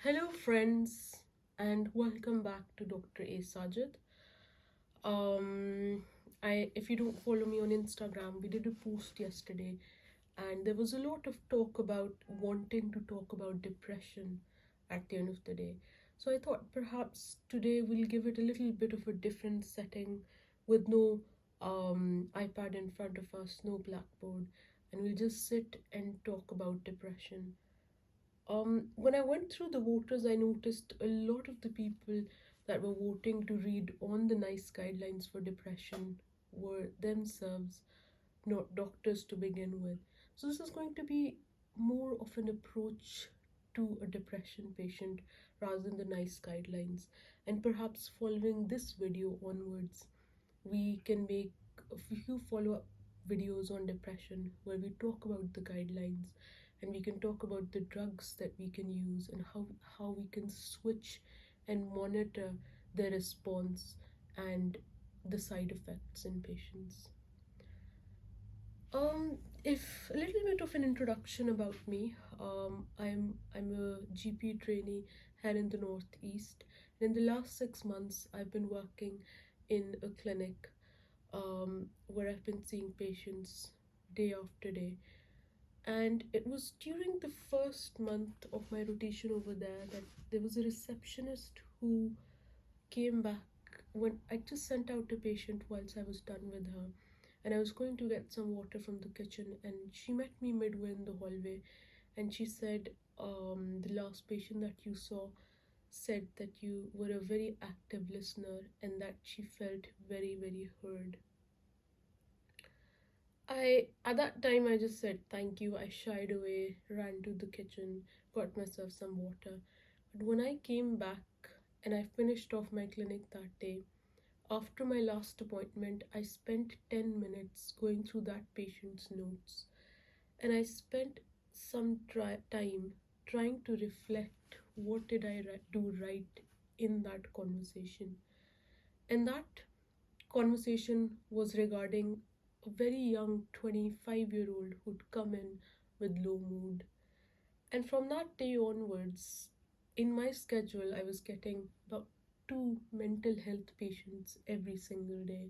Hello, friends, and welcome back to Dr. A. Sajid. Um, if you don't follow me on Instagram, we did a post yesterday, and there was a lot of talk about wanting to talk about depression at the end of the day. So I thought perhaps today we'll give it a little bit of a different setting with no iPad in front of us, no blackboard, and we'll just sit and talk about depression. When I went through the voters, I noticed a lot of the people that were voting to read on the NICE guidelines for depression were themselves not doctors to begin with. So, this is going to be more of an approach to a depression patient rather than the NICE guidelines. And perhaps following this video onwards, we can make a few follow up videos on depression where we talk about the guidelines and we can talk about the drugs that we can use and how we can switch and monitor the response and the side effects in patients. If a little bit of an introduction about me, I'm a GP trainee here in the Northeast. In the last 6 months, I've been working in a clinic where I've been seeing patients day after day. And it was during the first month of my rotation over there that there was a receptionist who came back when I just sent out a patient once I was done with her. And I was going to get some water from the kitchen, and she met me midway in the hallway and she said, the last patient that you saw said that you were a very active listener and that she felt very, very heard. At that time I just said thank you. I shied away, ran to the kitchen, got myself some water. But when I came back and I finished off my clinic that day, after my last appointment, I spent 10 minutes going through that patient's notes. And I spent some time trying to reflect what did I do right in that conversation. And that conversation was regarding a very young 25-year-old who'd come in with low mood. And from that day onwards, in my schedule, I was getting about two mental health patients every single day: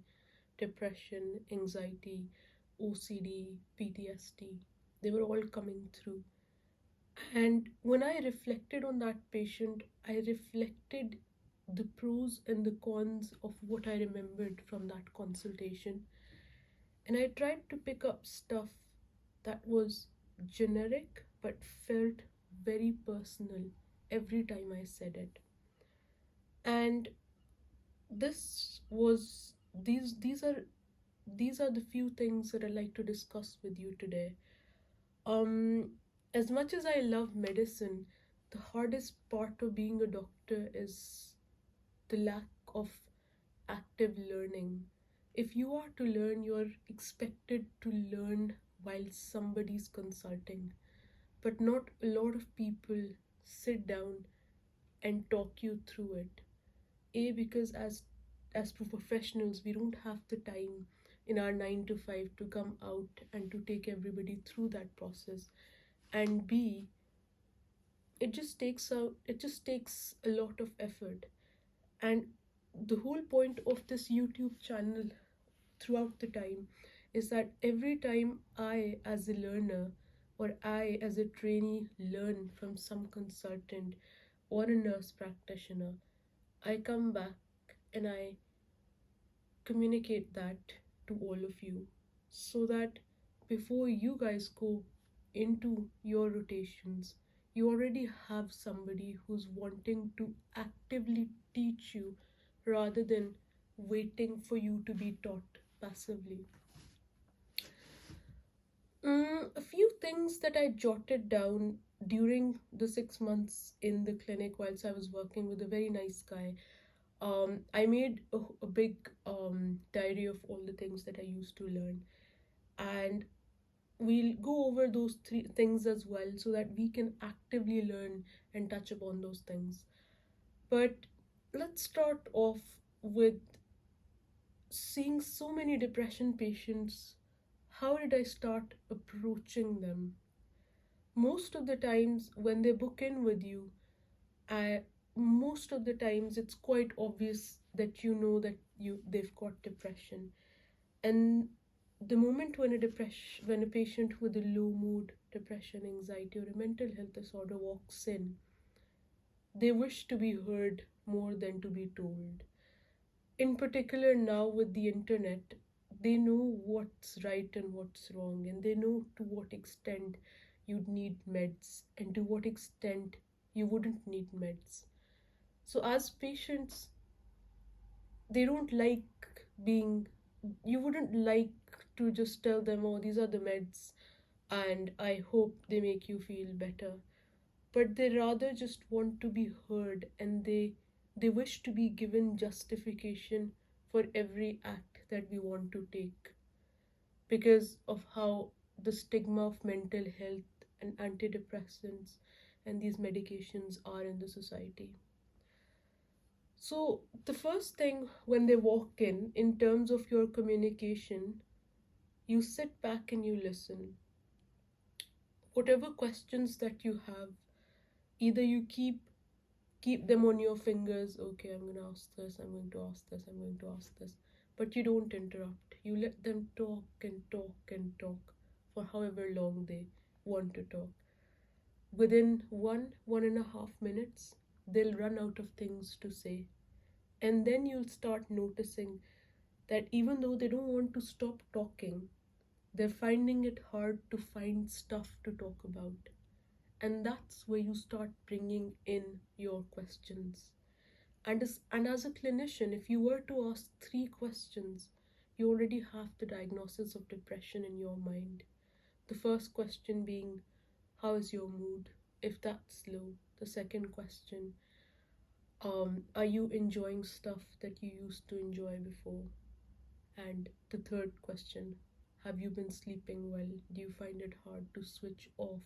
depression, anxiety, OCD, PTSD. They were all coming through. And when I reflected on that patient, I reflected the pros and the cons of what I remembered from that consultation. And I tried to pick up stuff that was generic but felt very personal every time I said it. And this was these are the few things that I'd like to discuss with you today. Um as much as I love medicine, the hardest part of being a doctor is the lack of active learning. If you are to learn, you're expected to learn while somebody's consulting. But not a lot of people sit down and talk you through it. A, because as professionals, we don't have the time in our 9 to 5 to come out and to take everybody through that process. And B, it just takes a lot of effort. And the whole point of this YouTube channel throughout the time is that every time I, as a learner, or I, as a trainee, learn from some consultant or a nurse practitioner, I come back and I communicate that to all of you so that before you guys go into your rotations, you already have somebody who's wanting to actively teach you rather than waiting for you to be taught passively. A few things that I jotted down during the 6 months in the clinic whilst I was working with a very nice guy. I made a big diary of all the things that I used to learn, and we'll go over those three things as well so that we can actively learn and touch upon those things. But let's start off with seeing so many depression patients. How did I start approaching them? Most of the times when they book in with you, I Most of the times it's quite obvious that you know that they've got depression. And the moment when a patient with a low mood, depression, anxiety, or a mental health disorder walks in, they wish to be heard more than to be told. In particular, now with the internet, they know what's right and what's wrong, and they know to what extent you'd need meds and to what extent you wouldn't need meds. So, as patients, they don't like being, you wouldn't like to just tell them, oh, these are the meds, and I hope they make you feel better. But they rather just want to be heard, and they wish to be given justification for every act that we want to take because of how the stigma of mental health and antidepressants and these medications are in the society. So, the first thing when they walk in terms of your communication, you sit back and you listen. Whatever questions that you have, either you keep them on your fingers. Okay, I'm going to ask this, I'm going to ask this, I'm going to ask this. But you don't interrupt. You let them talk and talk and talk for however long they want to talk. Within 1.5 minutes, they'll run out of things to say. And then you'll start noticing that even though they don't want to stop talking, they're finding it hard to find stuff to talk about. And that's where you start bringing in your questions. And as a clinician, if you were to ask 3 questions, you already have the diagnosis of depression in your mind. The first question being, how is your mood? If that's low. The second question, are you enjoying stuff that you used to enjoy before? And the third question, have you been sleeping well? Do you find it hard to switch off,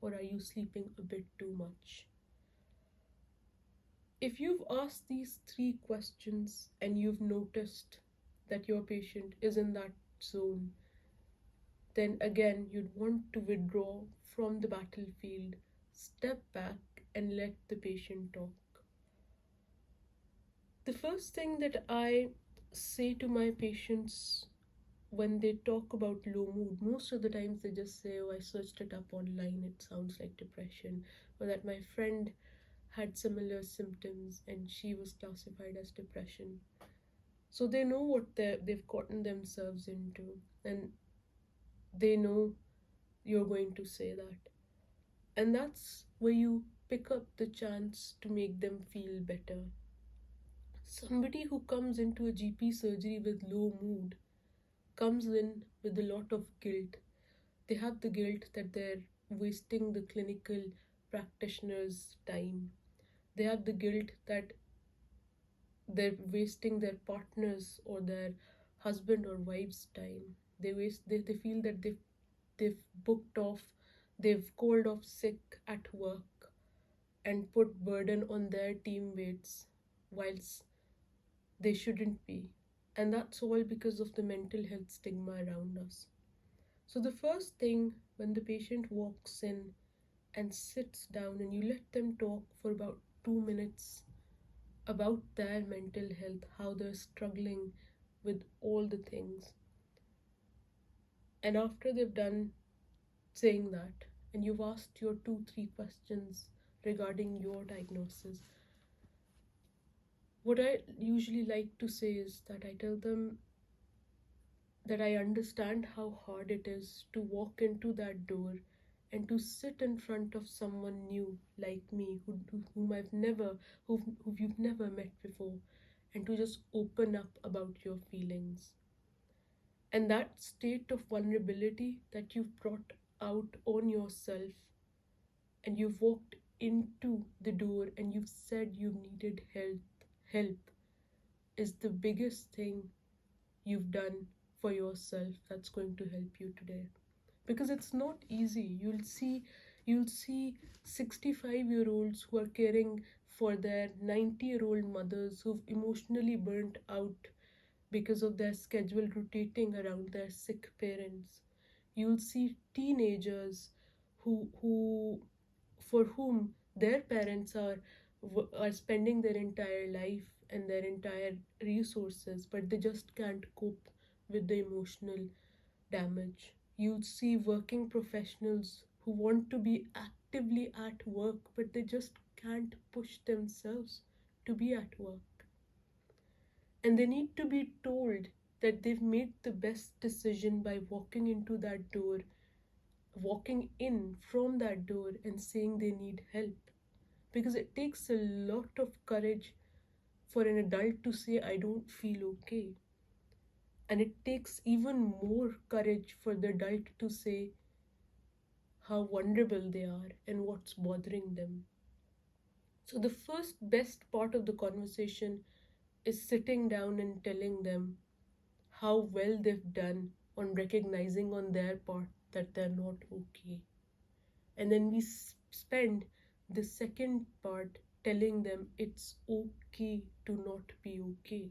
or are you sleeping a bit too much? If you've asked these 3 questions and you've noticed that your patient is in that zone, then again you'd want to withdraw from the battlefield, step back, and let the patient talk. The first thing that I say to my patients when they talk about low mood, most of the times they just say, oh, I searched it up online, it sounds like depression, or that my friend had similar symptoms and she was classified as depression. So they know what they've gotten themselves into, and they know you're going to say that. And that's where you pick up the chance to make them feel better. Somebody who comes into a GP surgery with low mood comes in with a lot of guilt. They have the guilt that they're wasting the clinical practitioner's time. They have the guilt that they're wasting their partner's or their husband or wife's time. They feel that they've booked off, they've called off sick at work and put burden on their teammates whilst they shouldn't be. And that's all because of the mental health stigma around us. So the first thing when the patient walks in and sits down and you let them talk for about 2 minutes about their mental health, how they're struggling with all the things. And after they've done saying that, and you've asked your 2, 3 questions regarding your diagnosis, what I usually like to say is that I tell them that I understand how hard it is to walk into that door and to sit in front of someone new like me, who you've never met before, and to just open up about your feelings. And that state of vulnerability that you've brought out on yourself, and you've walked into the door and you've said you've needed help is the biggest thing you've done for yourself that's going to help you today. Because it's not easy. You'll see 65-year-olds who are caring for their 90-year-old mothers who've emotionally burnt out because of their schedule rotating around their sick parents. You'll see teenagers who for whom their parents are are spending their entire life and their entire resources, but they just can't cope with the emotional damage. You see working professionals who want to be actively at work, but they just can't push themselves to be at work. And they need to be told that they've made the best decision by walking into that door, walking in from that door and saying they need help. Because it takes a lot of courage for an adult to say, I don't feel okay. And it takes even more courage for the adult to say how vulnerable they are and what's bothering them. So, the first best part of the conversation is sitting down and telling them how well they've done on recognizing on their part that they're not okay. And then we spend the second part telling them it's okay to not be okay.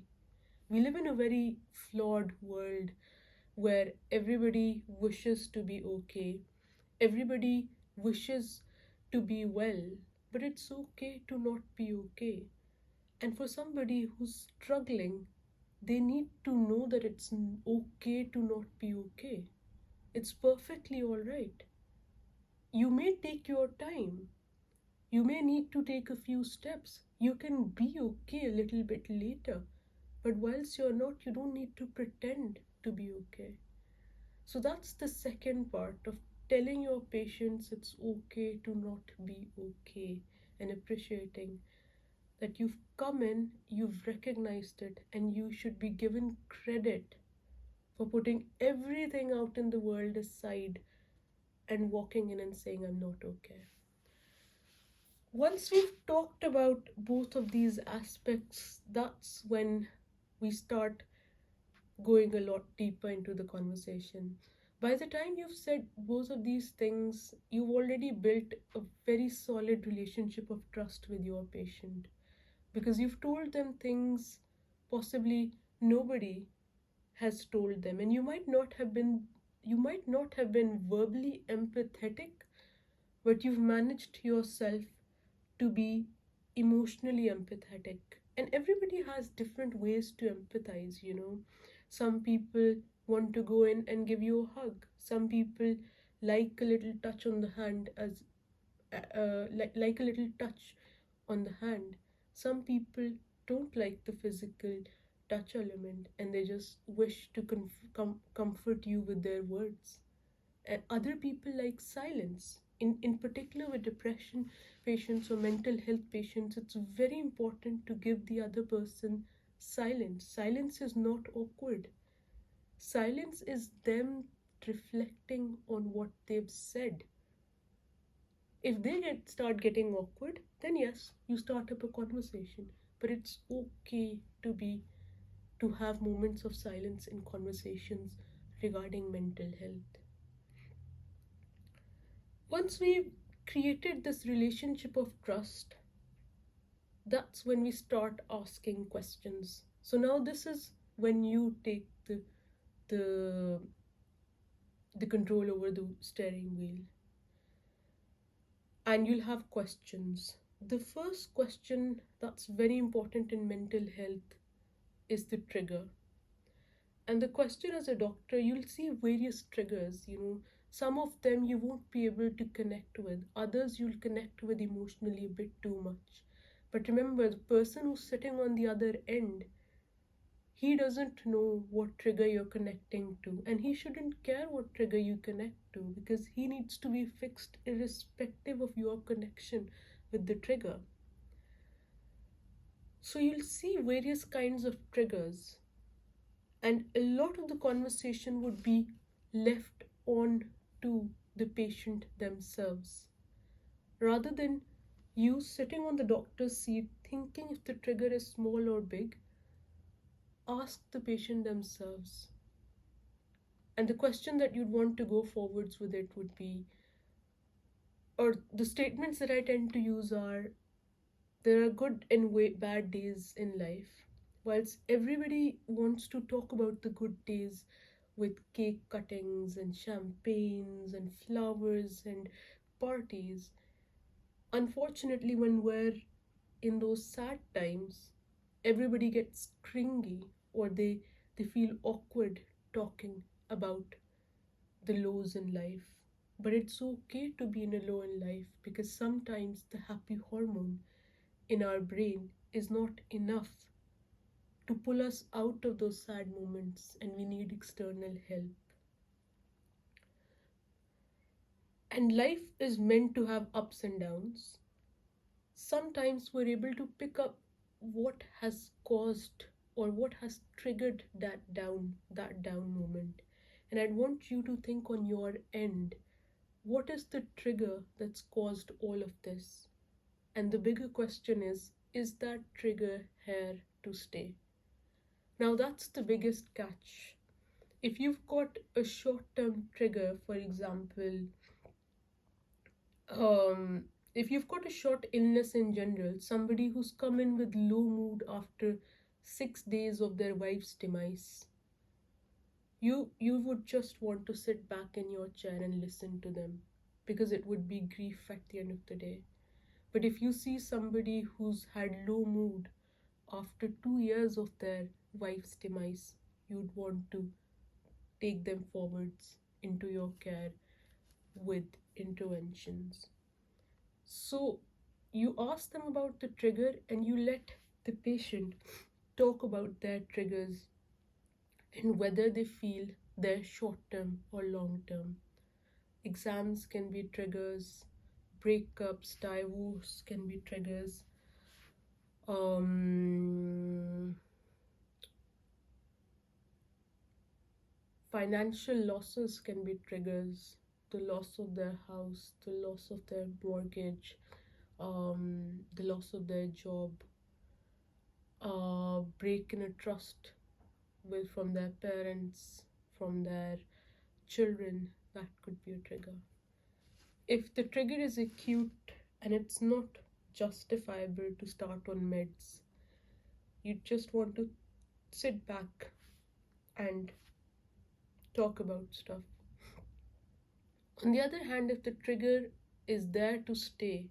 We live in a very flawed world where everybody wishes to be okay, everybody wishes to be well, but it's okay to not be okay. And for somebody who's struggling, they need to know that it's okay to not be okay. It's perfectly alright. You may take your time. You may need to take a few steps. You can be okay a little bit later. But whilst you're not, you don't need to pretend to be okay. So that's the second part of telling your patients it's okay to not be okay, and appreciating that you've come in, you've recognized it, and you should be given credit for putting everything out in the world aside and walking in and saying, I'm not okay. Once we've talked about both of these aspects, that's when we start going a lot deeper into the conversation. By the time you've said both of these things, you've already built a very solid relationship of trust with your patient, because you've told them things possibly nobody has told them, and you might not have been verbally empathetic, but you've managed yourself to be emotionally empathetic. And everybody has different ways to empathize. Some people want to go in and give you a hug. Some people like a little touch on the hand, as like a little touch on the hand. Some people don't like the physical touch element, and they just wish to comfort you with their words. And other people like silence. In particular, with depression patients or mental health patients, it's very important to give the other person silence. Silence is not awkward. Silence is them reflecting on what they've said. If they start getting awkward, then yes, you start up a conversation. But it's okay to have moments of silence in conversations regarding mental health. Once we've created this relationship of trust, that's when we start asking questions. So now this is when you take the the control over the steering wheel, and you'll have questions. The first question that's very important in mental health is the trigger. And the question, as a doctor, you'll see various triggers. Some of them you won't be able to connect with, others you'll connect with emotionally a bit too much. But remember, the person who's sitting on the other end, he doesn't know what trigger you're connecting to, and he shouldn't care what trigger you connect to, because he needs to be fixed irrespective of your connection with the trigger. So you'll see various kinds of triggers, and a lot of the conversation would be left on to the patient themselves, rather than you sitting on the doctor's seat thinking if the trigger is small or big. Ask the patient themselves. And the question that you'd want to go forwards with it would be, or the statements that I tend to use are, there are good and bad days in life. Whilst everybody wants to talk about the good days with cake cuttings and champagnes and flowers and parties, unfortunately, when we're in those sad times, everybody gets cringy, or they feel awkward talking about the lows in life. But it's okay to be in a low in life, because sometimes the happy hormone in our brain is not enough to pull us out of those sad moments, and we need external help. And life is meant to have ups and downs. Sometimes we're able to pick up what has caused or what has triggered that down moment. And I'd want you to think on your end, what is the trigger that's caused all of this? And the bigger question is that trigger here to stay? Now that's the biggest catch. If you've got a short-term trigger, for example, um, if you've got a short illness in general, somebody who's come in with low mood after 6 days of their wife's demise, you would just want to sit back in your chair and listen to them, because it would be grief at the end of the day. But if you see somebody who's had low mood after 2 years of their wife's demise, you'd want to take them forwards into your care with interventions. So you ask them about the trigger, and you let the patient talk about their triggers and whether they feel they're short term or long term. Exams can be triggers, breakups, divorce can be triggers, um, financial losses can be triggers, the loss of their house, the loss of their mortgage, the loss of their job, break in a trust with from their parents, from their children, that could be a trigger. If the trigger is acute and it's not justifiable to start on meds, you just want to sit back and talk about stuff. On the other hand, if the trigger is there to stay,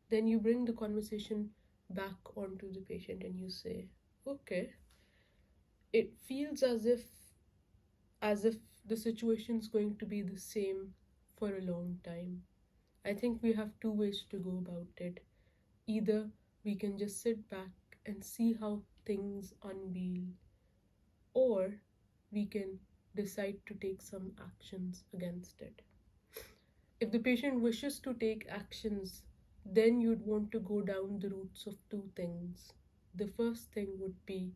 then you bring the conversation back onto the patient and you say, okay, it feels as if the situation is going to be the same for a long time. I think we have two ways to go about it. Either we can just sit back and see how things unveil, or we can decide to take some actions against it. If the patient wishes to take actions, then you'd want to go down the routes of two things. The first thing would be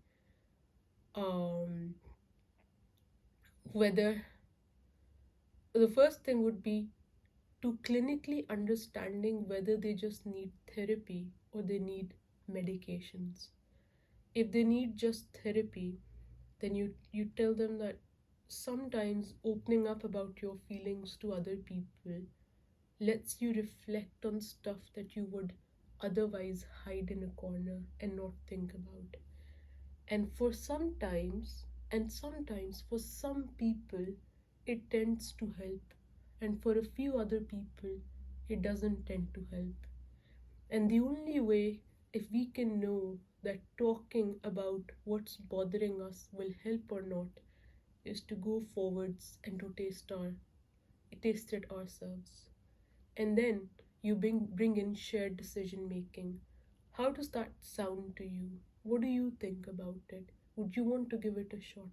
um, whether the first thing would be to clinically understanding whether they just need therapy or they need medications. If they need just therapy, then you tell them that sometimes opening up about your feelings to other people lets you reflect on stuff that you would otherwise hide in a corner and not think about. And sometimes for some people, it tends to help, and for a few other people, it doesn't tend to help. And the only way, if we can know that talking about what's bothering us will help or not, is to go forwards and to taste it ourselves. And then you bring in shared decision making. How does that sound to you? What do you think about it? Would you want to give it a shot?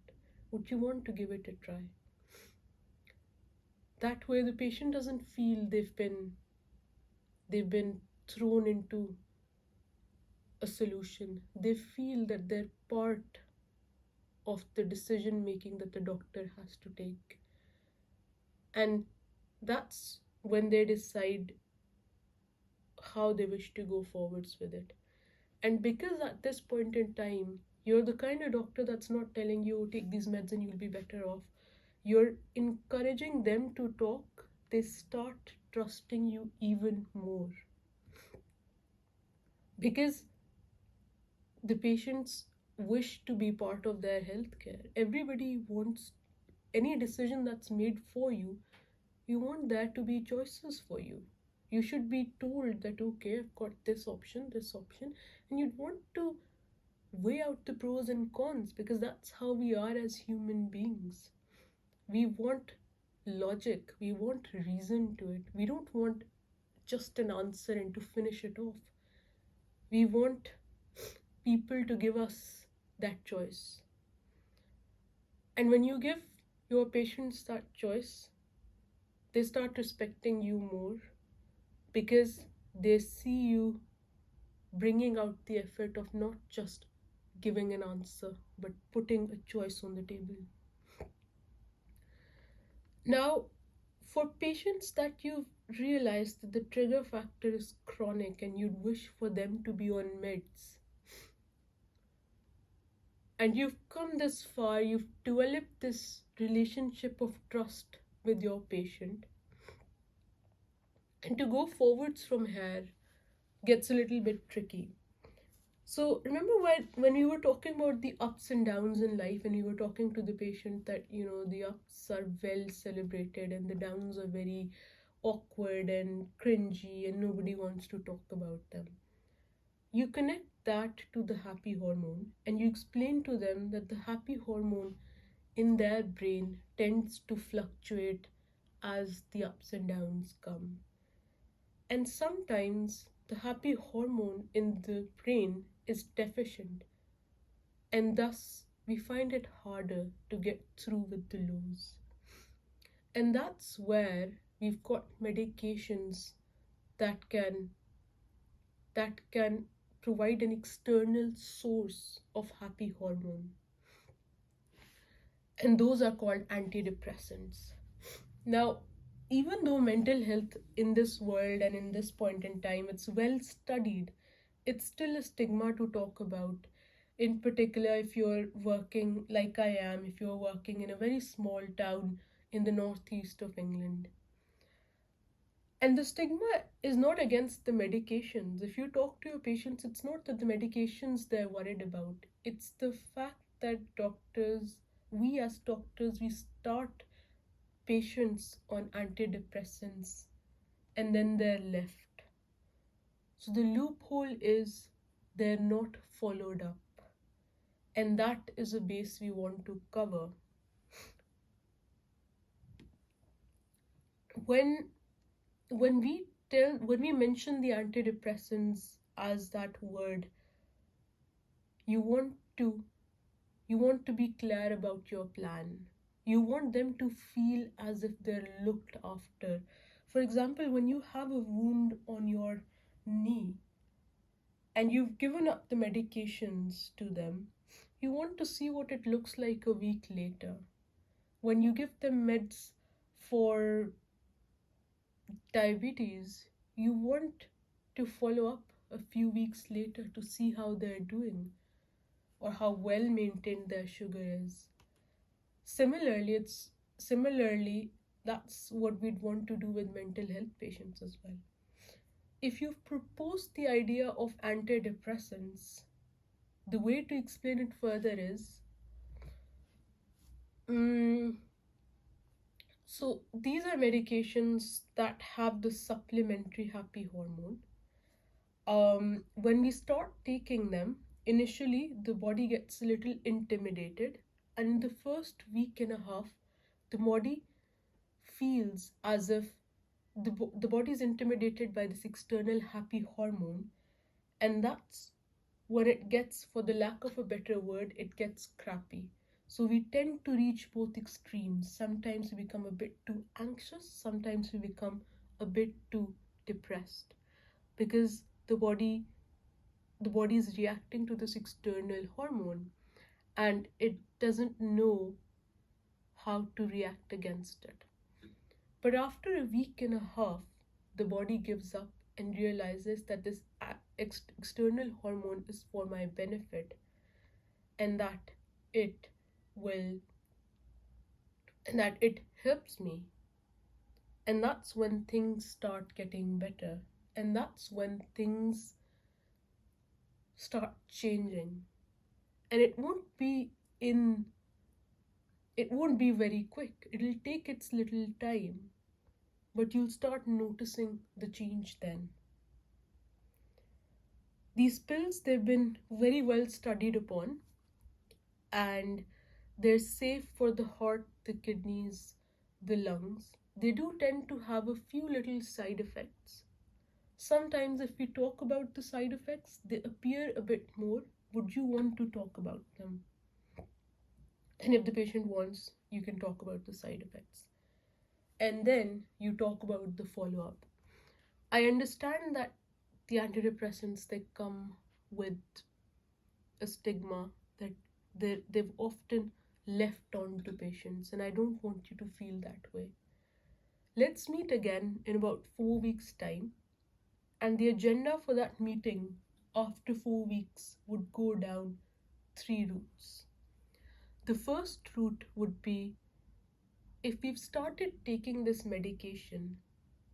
Would you want to give it a try? That way the patient doesn't feel they've been thrown into a solution. They feel that they're part of the decision making that the doctor has to take. And that's when they decide how they wish to go forwards with it. And because at this point in time, you're the kind of doctor that's not telling you take these meds and you'll be better off, you're encouraging them to talk, they start trusting you even more. Because the patients wish to be part of their healthcare. Everybody wants any decision that's made for you, you want there to be choices for you. You should be told that, okay, I've got this option, and you'd want to weigh out the pros and cons, because that's how we are as human beings. We want logic, we want reason to it. We don't want just an answer and to finish it off. We want people to give us that choice. And when you give your patients that choice, they start respecting you more, because they see you bringing out the effort of not just giving an answer, but putting a choice on the table. Now, for patients that you've realized that the trigger factor is chronic and you'd wish for them to be on meds, and you've come this far, you've developed this relationship of trust with your patient, and to go forwards from here gets a little bit tricky. So remember when we were talking about the ups and downs in life, and we were talking to the patient that, the ups are well celebrated and the downs are very awkward and cringy and nobody wants to talk about them. You connect that to the happy hormone and you explain to them that the happy hormone in their brain tends to fluctuate as the ups and downs come. And sometimes the happy hormone in the brain is deficient, and thus we find it harder to get through with the lows. And that's where we've got medications that can provide an external source of happy hormone. And those are called antidepressants. Now, even though mental health in this world and in this point in time, it's well studied, it's still a stigma to talk about. In particular, if you're working like I am, if you're working in a very small town in the northeast of England. And the stigma is not against the medications. If you talk to your patients, it's not that the medications they're worried about. It's the fact that we as doctors, we start patients on antidepressants and then they're left. So the loophole is they're not followed up. And that is a base we want to cover. When we mention the antidepressants as that word, you want to be clear about your plan. You want them to feel as if they're looked after. For example, when you have a wound on your knee and you've given up the medications to them, you want to see what it looks like a week later. When you give them meds for diabetes, you want to follow up a few weeks later to see how they're doing or how well maintained their sugar is. Similarly, that's what we'd want to do with mental health patients as well. If you've proposed the idea of antidepressants, the way to explain it further is, so these are medications that have the supplementary happy hormone. When we start taking them, initially the body gets a little intimidated, and in the first week and a half, the body feels as if the body is intimidated by this external happy hormone, and that's when it gets, for the lack of a better word, it gets crappy. So we tend to reach both extremes. Sometimes we become a bit too anxious, sometimes we become a bit too depressed, because the body is reacting to this external hormone and it doesn't know how to react against it. But after a week and a half, the body gives up and realizes that this external hormone is for my benefit, and that it will and that it helps me. And that's when things start getting better, and that's when things start changing. And it won't be very quick. It'll take its little time. but you'll start noticing the change then. These pills, they've been very well studied upon, and they're safe for the heart, the kidneys, the lungs. They do tend to have a few little side effects. Sometimes, if we talk about the side effects, they appear a bit more. Would you want to talk about them? And if the patient wants, you can talk about the side effects. And then you talk about the follow up. I understand that the antidepressants, they come with a stigma that they've often left on to patients, and I don't want you to feel that way. Let's meet again in about 4 weeks' time, and the agenda for that meeting after 4 weeks would go down three routes. The first route would be, if we've started taking this medication,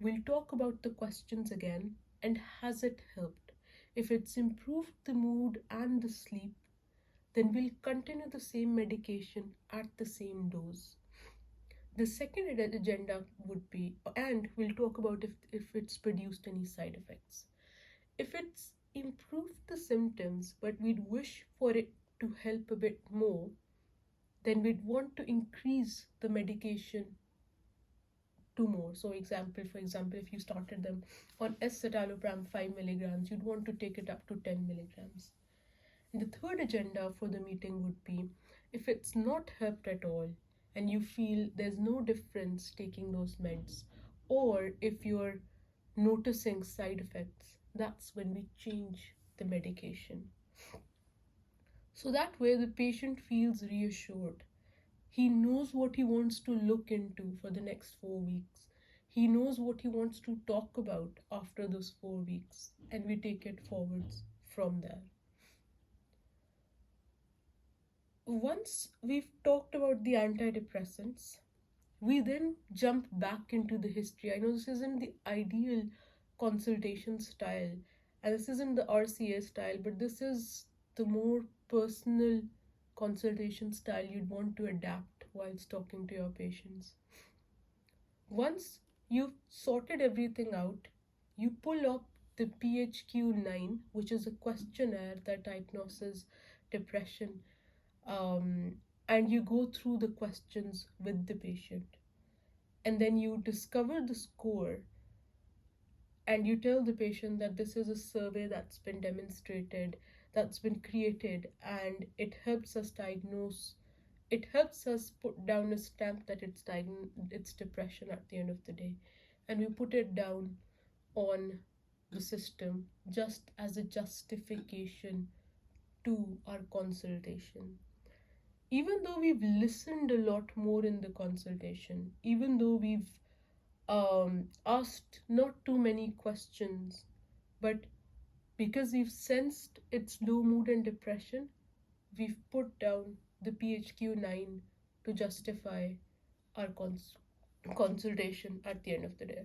we'll talk about the questions again and has it helped. If it's improved the mood and the sleep, then we'll continue the same medication at the same dose. The second agenda would be, and we'll talk about if it's produced any side effects. If it's improved the symptoms, but we'd wish for it to help a bit more, then we'd want to increase the medication to more. So, for example, if you started them on escitalopram 5 milligrams, you'd want to take it up to 10 milligrams. The third agenda for the meeting would be, if it's not helped at all and you feel there's no difference taking those meds, or if you're noticing side effects, that's when we change the medication. So that way the patient feels reassured. He knows what he wants to look into for the next 4 weeks. He knows what he wants to talk about after those 4 weeks, and we take it forwards from there. Once we've talked about the antidepressants, we then jump back into the history. I know this isn't the ideal consultation style, and this isn't the RCA style, but this is the more personal consultation style you'd want to adapt whilst talking to your patients. Once you've sorted everything out, you pull up the PHQ-9, which is a questionnaire that diagnoses depression, um, and you go through the questions with the patient. And then you discover the score, and you tell the patient that this is a survey that's been demonstrated, that's been created, and it helps us diagnose, it helps us put down a stamp that it's depression at the end of the day. And we put it down on the system just as a justification to our consultation. Even though we've listened a lot more in the consultation, even though we've asked not too many questions, but because we've sensed its low mood and depression, we've put down the PHQ-9 to justify our consultation at the end of the day.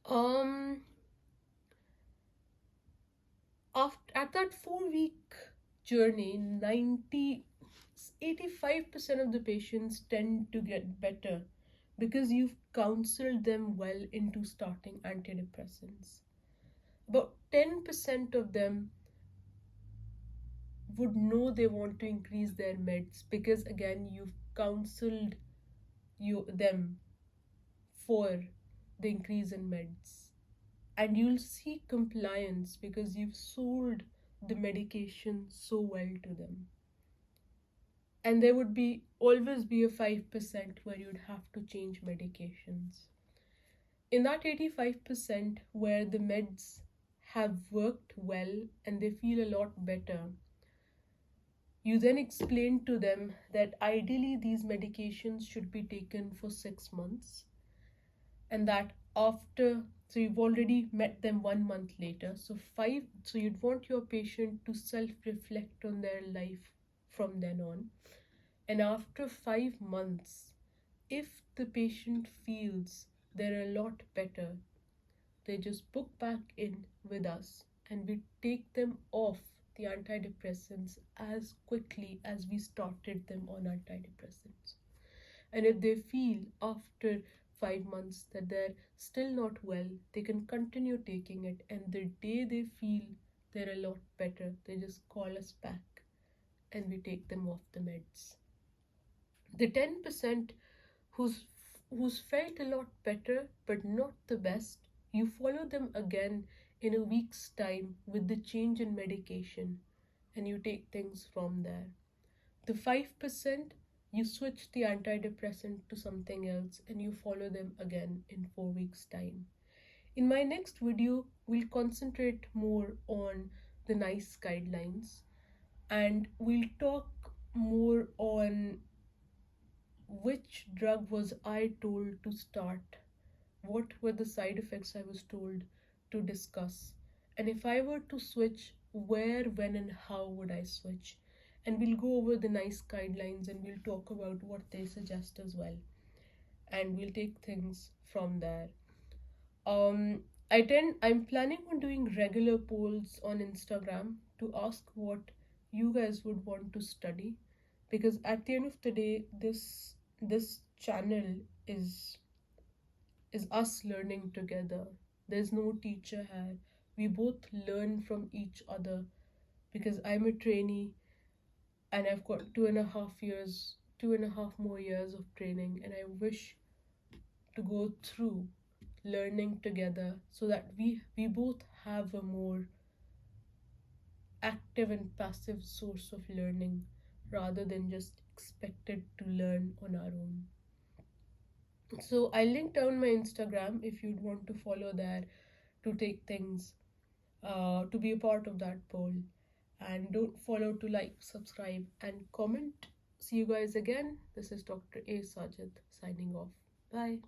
Um, at that 4 week journey, 85% of the patients tend to get better because you've counseled them well into starting antidepressants. About 10% of them would know they want to increase their meds because, again, you've counseled them for the increase in meds. And you'll see compliance because you've sold the medication so well to them. And there would always be a 5% where you'd have to change medications. In that 85% where the meds have worked well and they feel a lot better, you then explain to them that ideally these medications should be taken for 6 months, and that so you've already met them 1 month later, so you'd want your patient to self-reflect on their life from then on. And after 5 months, if the patient feels they're a lot better, they just book back in with us and we take them off the antidepressants as quickly as we started them on antidepressants. And if they feel after 5 months that they're still not well, they can continue taking it, and the day they feel they're a lot better, they just call us back and we take them off the meds. The 10% who's who's felt a lot better but not the best, you follow them again in a week's time with the change in medication and you take things from there. The 5%, you switch the antidepressant to something else and you follow them again in 4 weeks' time. In my next video, we'll concentrate more on the NICE guidelines and we'll talk more on which drug was I told to start, what were the side effects I was told to discuss, and if I were to switch, where, when, and how would I switch. And we'll go over the NICE guidelines and we'll talk about what they suggest as well. And we'll take things from there. I'm planning on doing regular polls on Instagram to ask what you guys would want to study, because at the end of the day, this channel is is us learning together. There's no teacher here. We both learn from each other because I'm a trainee and I've got 2.5 years, 2.5 more years of training, and I wish to go through learning together so that we both have a more active and passive source of learning rather than just expected to learn on our own. So I'll link down my Instagram if you'd want to follow there to take things, to be a part of that poll. And don't follow to like, subscribe, and comment. See you guys again. This is Dr. A. Sajid signing off. Bye.